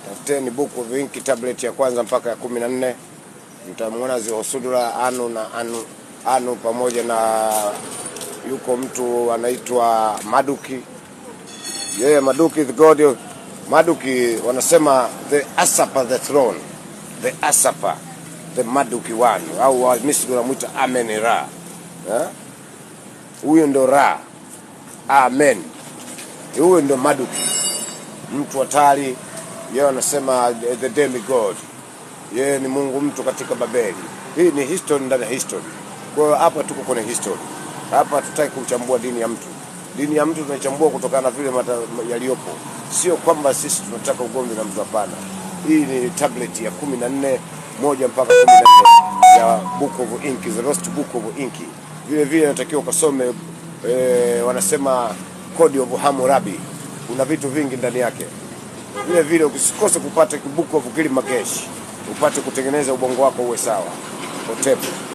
tafuteni Book of Ink tablet ya kwanza mpaka ya 14. Mtamwona Zihosudura Anu pamoja na yuko mtu anaitwa Maduki. Yeye Maduki the God, Maduki wanasema the Asapa the throne, the Asapa the Maduki one, au Misri wanamuita Amen Ra. Huyo ndo Ra, Amen. Huyo ndo Maduki, mtu hatari. Yeye wanasema the demigod, yeye ni Mungu mtu katika Babeli. Hii ni history ndani ya history. Kwa hiyo hapa tuko kwenye history. Hapa tutaki kuchambua dini ya mtu. Dini ya mtu tunaichambua kutokana na vile yaliyopo. Sio kwamba sisi tunataka ugomvi na mtu, hapana. Hii ni tablet ya 14 moja mpaka 14 ya Book of Ink, the Lost Book of Ink. Vile vile natakiwa ukasome wanasema Code of Hammurabi. Kuna vitu vingi ndani yake. Vile vile usikose kupata Book of Gilgamesh, upate kutengeneza ubongo wako uwe sawa. Hotebu.